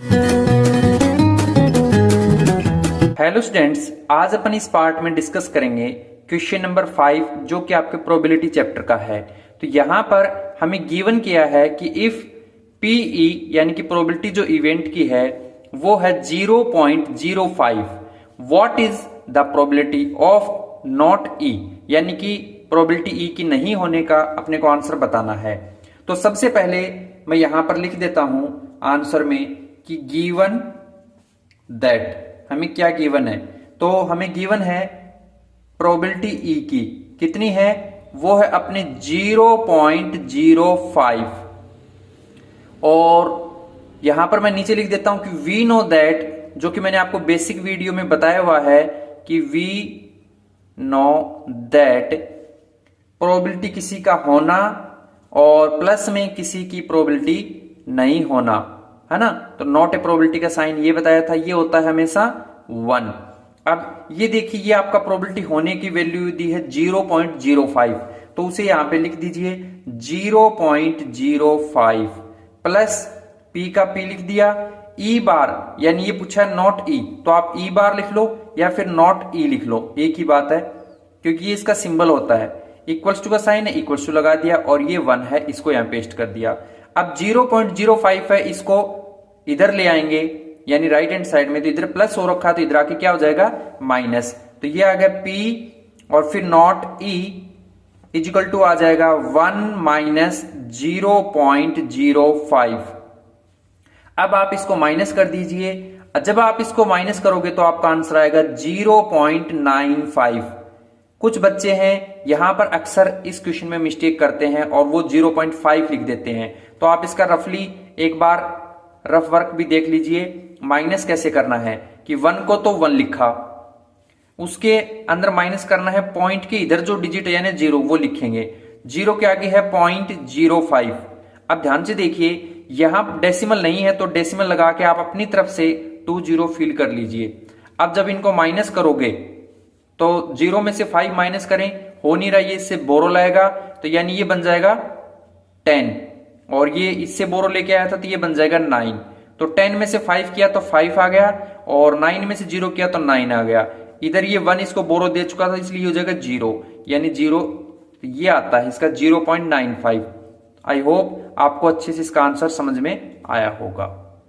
Hello students, आज अपन इस part में डिस्कस करेंगे क्वेश्चन नंबर 5 जो कि आपके प्रोबेबिलिटी चैप्टर का है। तो यहाँ पर हमें गिवन किया है कि इफ पीई यानी कि प्रोबेबिलिटी जो इवेंट की है वो है 0.05, what is the probability of not E, यानी कि प्रोबेबिलिटी ई की नहीं होने का अपने को आंसर बताना है। तो सबसे पहले मैं यहां पर लिख देता हूं आंसर में कि गिवन दैट, हमें क्या गिवन है, तो हमें गिवन है प्रोबेबिलिटी ई की कितनी है, वो है अपने 0.05। और यहां पर मैं नीचे लिख देता हूं कि वी नो दैट, जो कि मैंने आपको बेसिक वीडियो में बताया हुआ है कि वी नो दैट प्रोबेबिलिटी किसी का होना और प्लस में किसी की प्रोबेबिलिटी नहीं होना, है ना। तो नॉट ए प्रोबेबिलिटी का साइन ये बताया था, ये होता है हमेशा 1। अब ये देखिए, ये आपका प्रोबेबिलिटी होने की वैल्यू दी है 0.05, तो उसे यहां पे लिख दीजिए 0.05 प्लस पी का पी लिख दिया, ई बार यानी ये पूछा है नॉट ई, तो आप ई बार लिख लो या फिर नॉट ई लिख लो, एक ही बात है क्योंकि ये इसका सिंबल होता है। इक्वल्स टू का साइन है, इक्वल्स टू लगा दिया और ये 1 है, इसको यहां पेस्ट कर दिया। अब 0.05 है, इसको इधर ले आएंगे यानी राइट हैंड साइड में, तो इधर प्लस हो रखा है तो इधर आके क्या हो जाएगा माइनस, तो ये आ गया पी और फिर नॉट ई इजिकल टू आ जाएगा 1 माइनस 0.05। अब आप इसको माइनस कर दीजिए, जब आप इसको माइनस करोगे तो आपका आंसर आएगा 0.95। कुछ बच्चे हैं यहां पर अक्सर इस क्वेश्चन में मिस्टेक करते हैं और वो 0.5 लिख देते हैं, तो आप इसका रफली एक बार रफ वर्क भी देख लीजिए। माइनस कैसे करना है कि 1 को तो 1 लिखा, उसके अंदर माइनस करना है, पॉइंट के इधर जो डिजिट है यानी 0 वो लिखेंगे, 0 के आगे है 0.05। अब ध्यान से देखिए, यहां डेसिमल नहीं है तो डेसिमल लगा के आप अपनी तरफ से 20 फील कर लीजिए। अब जब इनको माइनस करोगे तो 0 में से 5 माइनस करें, हो नहीं रहा, ये इससे बोरो लाएगा तो यानी ये बन जाएगा 10, और ये इससे बोरो लेके आया था तो ये बन जाएगा 9। तो 10 में से 5 किया तो 5 आ गया और 9 में से 0 किया तो 9 आ गया। इधर ये 1 इसको बोरो दे चुका था इसलिए हो जाएगा 0, यानी 0 ये आता है इसका 0.95। आई होप आपको अच्छे से इसका आंसर समझ में आया होगा।